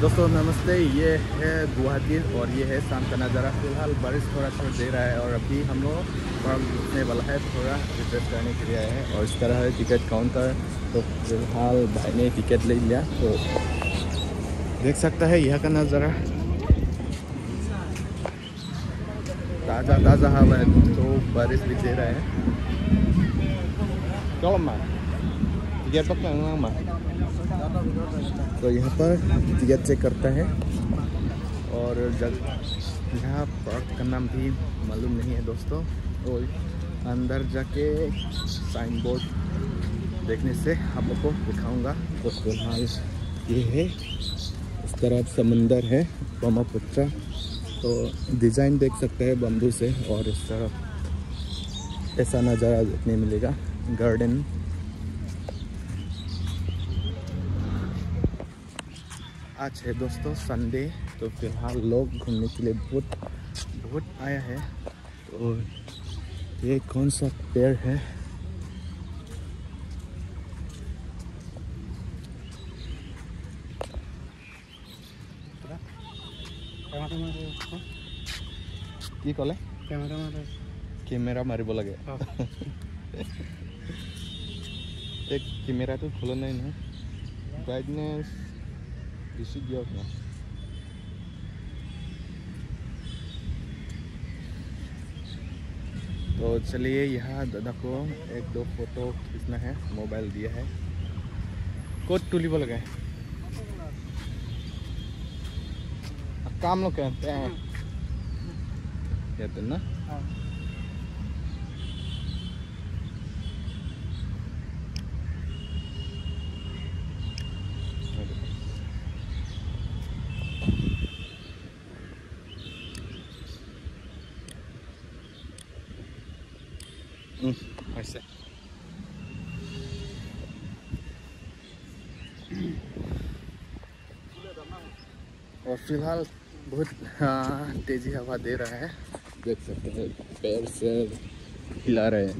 दोस्तों नमस्ते, ये है गुवाहाटी और ये है शाम का नज़ारा। फिलहाल बारिश थोड़ा दे रहा है और अभी हम लोग रुकने वाला है, थोड़ा रिफ्रेश करने के लिए आए हैं। और इस तरह है टिकट काउंटर। तो फिलहाल भाई ने टिकट ले लिया, तो देख सकता है यहाँ का नज़ारा। ताज़ा ताज़ा हवा है, तो बारिश भी दे रहा है। क्या टिकट पक्का। तो यहाँ पर टिकट चेक करता है और यहाँ पार्क का नाम भी मालूम नहीं है दोस्तों। और अंदर जाके साइन बोर्ड देखने से आप लोग को दिखाऊंगा। तो फिलहाल ये है, इस तरफ समंदर है ब्रह्मपुत्र। तो डिज़ाइन देख सकते हैं बम्बू से, और इस तरफ ऐसा नज़ारा देखने मिलेगा, गार्डन। आज है दोस्तों संडे, तो फिलहाल लोग घूमने के लिए बहुत आया है। तो ये कौन सा पेड़ है? কি কলে कैमेरा मारिब लगे। एक कैमेरा तो खोला नहीं ना, ब्राइटनेस बेसी दिया ना। तो चलिए, यहाँ दादा को एक दो फोटो खींचना है, मोबाइल दिया है। कोट तुलिब लगे काम लोग कहते ना। ऐसे और फिलहाल बहुत तेजी हवा दे रहा है, देख सकते हैं। पैर से हिला रहे हैं।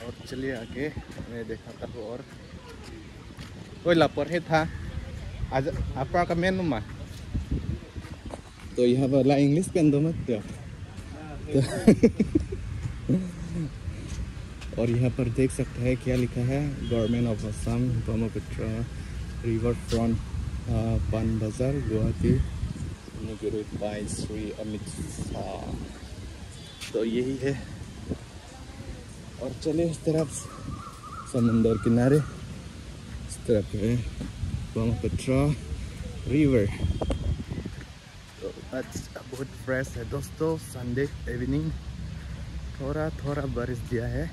और चलिए आगे मैं दिखाता हूँ। और कोई लापर है था आज आपका मेनू में। तो यहाँ पर इंग्लिश पेन दो मत तो और यहाँ पर देख सकते हैं क्या लिखा है, government of Assam Brahmaputra river front पान बाजार गुवाहाटी बाय श्री अमित शाह। तो यही है। और चले इस तरफ समंदर किनारे, इस तरफ है ब्रह्मपुत्र रिवर। तो आज बहुत फ्रेश है दोस्तों, संडे इवनिंग। थोड़ा बारिश दिया है।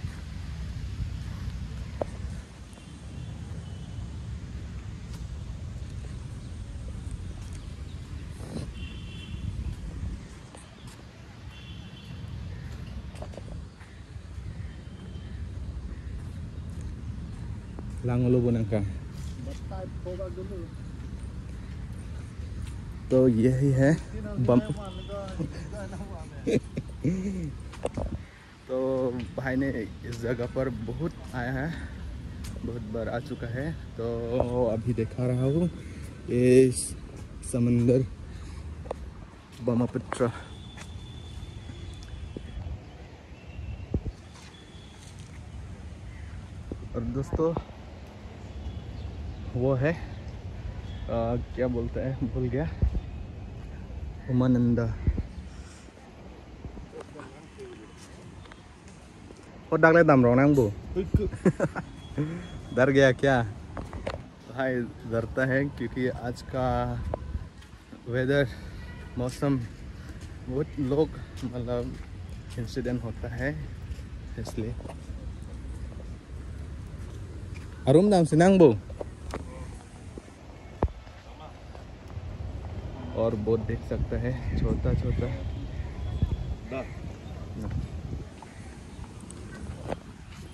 लांगलो बनका। तो यही है तो भाई ने इस जगह पर बहुत आया है, बहुत बार आ चुका है। तो अभी दिखा रहा हूँ ये समंदर ब्रह्मपुत्र। और दोस्तों वो है क्या बोलता है, भूल गया, उमानंदा। और डागले दाम रहा हूँ डर गया क्या? भाई डरता है क्योंकि आज का वेदर, मौसम, बहुत लोग मतलब इंसिडेंट होता है, इसलिए। अरुम दाम से नांगबो। और बोट देख सकता है, छोटा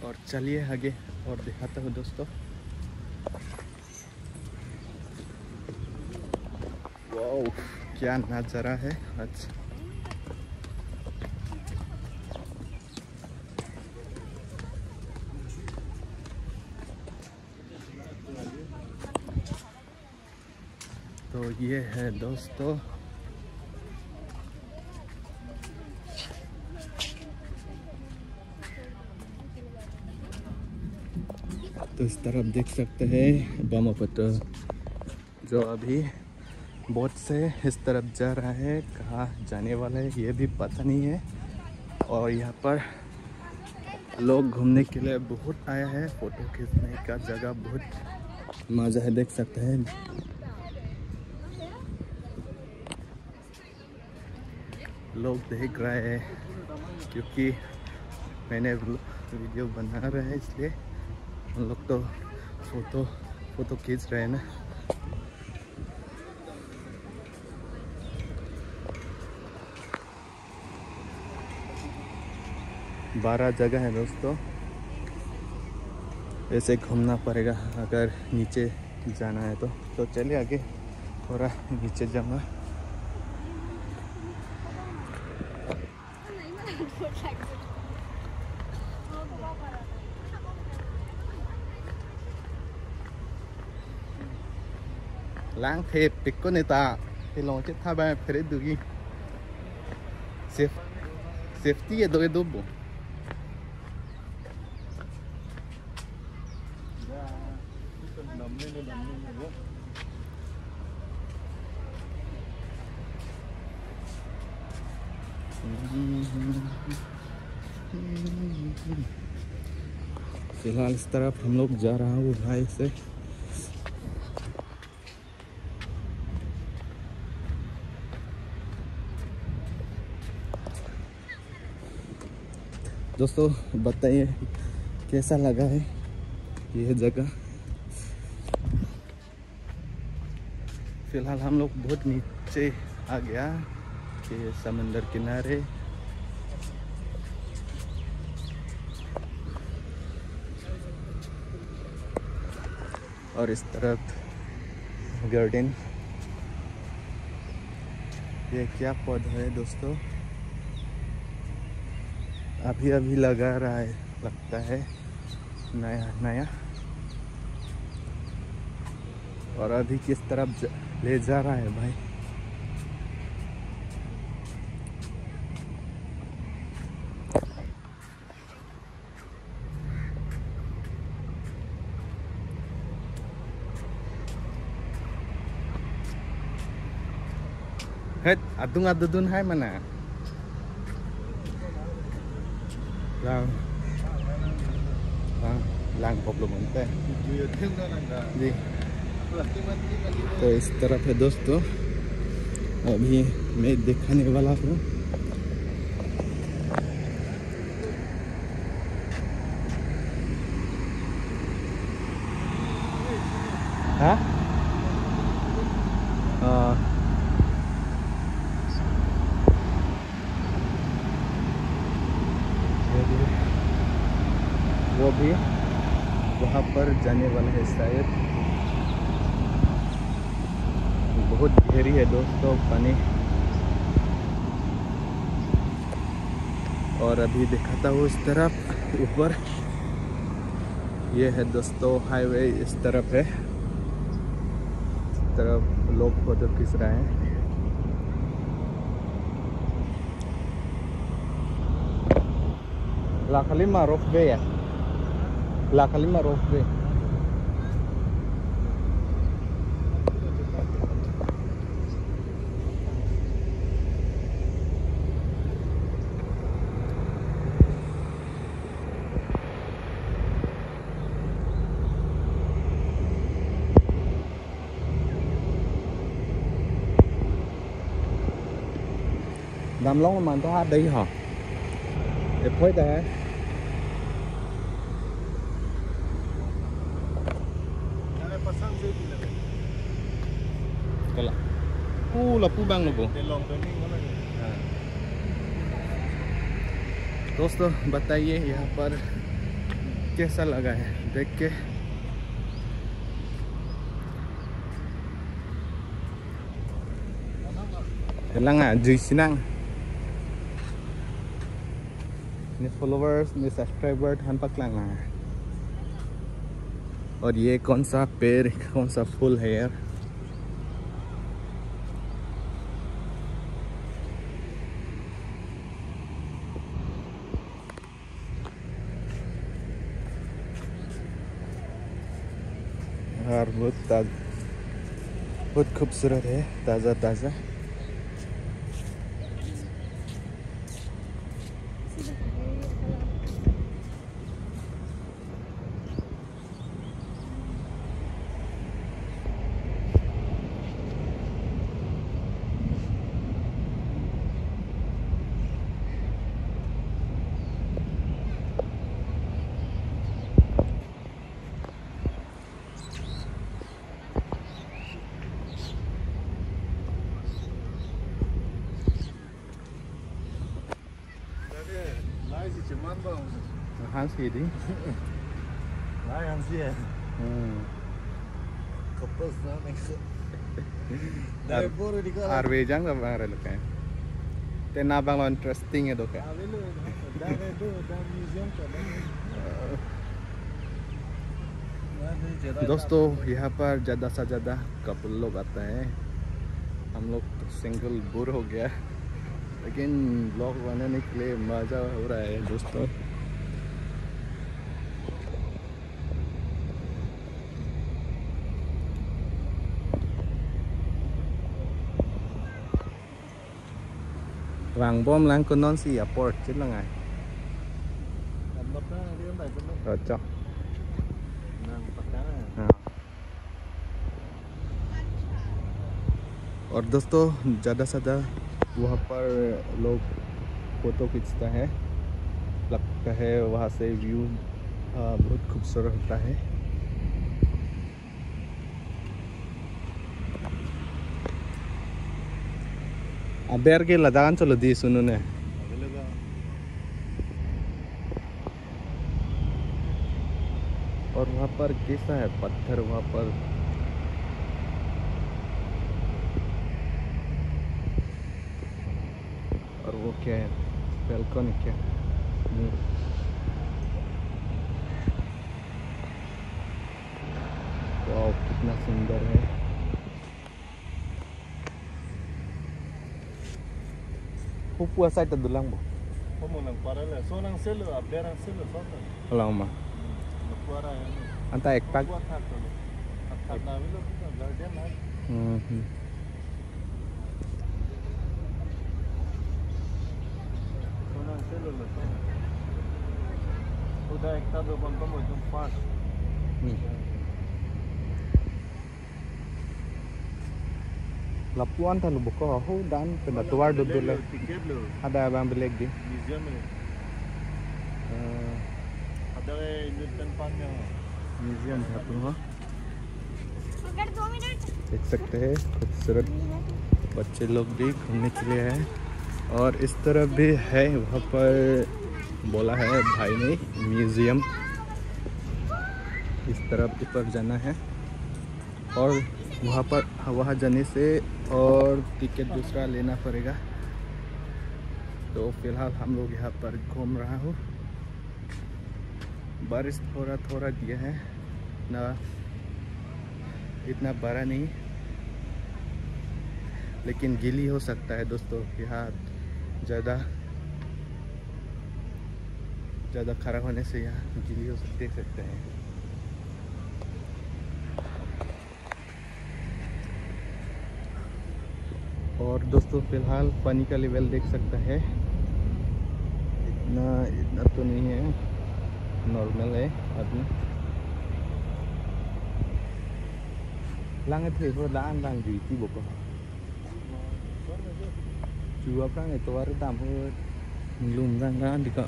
और चलिए आगे और दिखाता हूँ दोस्तों। वाओ, क्या नज़ारा है आज। तो ये है दोस्तों तो इस तरफ देख सकते हैं ब्रह्मपुत्र जो अभी बोट से इस तरफ जा रहा है। कहाँ जाने वाला है ये भी पता नहीं है। और यहाँ पर लोग घूमने के लिए बहुत आया है। फोटो खींचने का जगह बहुत मज़ा है, देख सकते हैं। लोग देख रहे हैं क्योंकि मैंने वीडियो बना रहा है, इसलिए हम लोग तो फोटो खींच रहे हैं ना। बारह जगह है दोस्तों, ऐसे घूमना पड़ेगा अगर नीचे जाना है तो चलिए आगे थोड़ा नीचे जाऊँगा। Lang thịt thì có người ta thì lòng chết tha ba phải được gì safety ở đây double फिलहाल इस तरफ हम लोग जा रहा हूँ भाई से। दोस्तों बताइए कैसा लगा है यह जगह। फिलहाल हम लोग बहुत नीचे आ गया ये समंदर किनारे। और इस तरफ गार्डन, ये क्या पौधा है दोस्तों, अभी लगा रहा है लगता है, नया। और अभी किस तरफ ले जा रहा है भाई। hết adun hai mana lang problem होता है जी। तो इस तरफ है दोस्तों, अभी मैं दिखाने वाला हूँ। हाँ वो भी वहाँ पर जाने वाला है शायद। बहुत गहरी है दोस्तों पानी। और अभी दिखाता हूँ इस तरफ ऊपर, ये है दोस्तों हाईवे, इस तरफ है। इस तरफ लोग फोटो खींच रहे हैं। La Kalima Rockway ya? La Kalima Rockway. Đàm Long mà có hát đấy hả? Đẹp phết đấy. लपू बांग लोगो। दोस्तों बताइए यहाँ पर कैसा लगा है देख के। Lang Duy Sinang मेरे फॉलोवर्स, मेरे सब्सक्राइबर हम पक लंगा। और ये कौन सा पेड़, कौन सा फूल है यार, और बहुत खूबसूरत है, ताज़ा ताज़ा। हाँ सी दी Arwejang ka bang relo kayak? Tena bang lo interesting itu kayak? दोस्तों यहाँ पर ज़्यादा से ज़्यादा कपल लोग आता है। हम लोग तो सिंगल बोर हो गया, लेकिन ब्लॉग बनाने के लिए मज़ा हो रहा है दोस्तों। Vàng bom lang con non si airport chính là ngày rồi cho और दोस्तों ज़्यादा से ज़्यादा वहाँ पर लोग फ़ोटो खींचता है, लगता है वहाँ से व्यू बहुत खूबसूरत होता है। अबेर के लदान चलो दी सुनो ने और वहाँ पर कैसा है पत्थर वहाँ पर और वो क्या है बैल्कनी क्या वाह कितना सुंदर है। Pupua saya terdulang bu. Kamu nang paralel, so nang selo, aberang selo, so nang. Kalau mah. Luara ya. Anta ekpak. Buat hak tu. Hak nabi lo kita garden lah. So nang selo lo. Udah ekta do bang kamu jum fast. Lapuan ta lubuk ko ho dan kena tuar duduk le. Ada abang beleg di. Museum ni. Ada Newton Park में museum है तो अगर 2 minute देख सकते हैं खूबसूरत बच्चे लोग भी घूमने के लिए है। और इस तरफ भी है, वहाँ पर बोला है भाई ने म्यूजियम, इस तरफ ऊपर जाना है और वहाँ पर वहाँ जाने से और टिकट दूसरा लेना पड़ेगा। तो फिलहाल हम लोग यहाँ पर घूम रहा हूँ। बारिश थोड़ा थोड़ा दिया है ना, इतना बड़ा नहीं, लेकिन गीली हो सकता है दोस्तों। यहाँ ज़्यादा खराब होने से यहाँ गीली हो सकते हैं। और दोस्तों फिलहाल पानी का लेवल देख सकता है, इतना तो नहीं है, नॉर्मल है आदमी। Langit thì vừa đã đang gì chi bộ chú ấp đang ngày tối đã tạm hơi lùm đang ra đi cỡ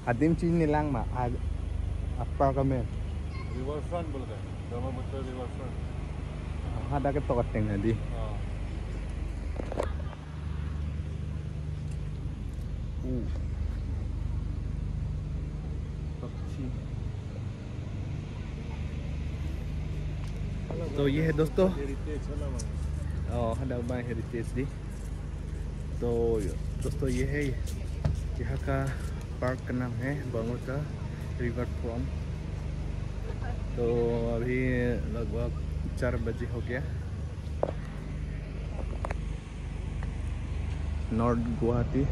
adim chi nilang ma apa kami riverfront बोलते हैं, ब्रह्मपुत्र riverfront। ada के तोड़ टेंग है दी। तो ये है दोस्तों हडलबाई हेरिटेज दी। तो दोस्तों ये है यहाँ का पार्क का नाम है बंगोटा रिवर फ्रंट। तो अभी लगभग 4 बजे हो गया। नॉर्थ गुवाहाटी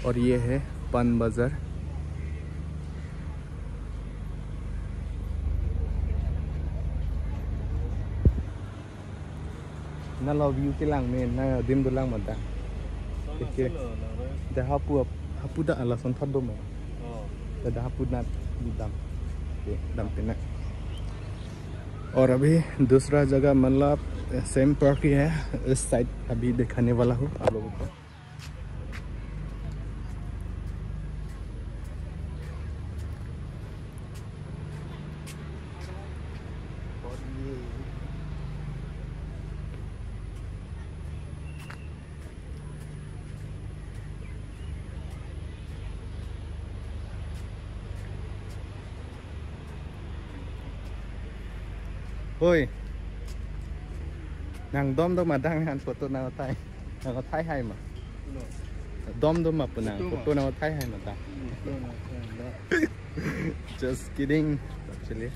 और ये है पान बाजार। ना लो व्यू के लांग में ना दिन दो लांग मत Sonang Selo lah, Ray. dah hapu dah ala son thad do me Oh. dah hapu na dam dam पे ना। और अभी दूसरा जगह मतलब सेम पार्क ही है, इस साइड अभी दिखाने वाला हूँ आप लोगों को। Ôi, nàng đom đâu mà đang hàn photo nào thay, nàng có thay hay mà, đom đâu mà bữa nàng photo nào thay hay mà ta, just kidding, actually.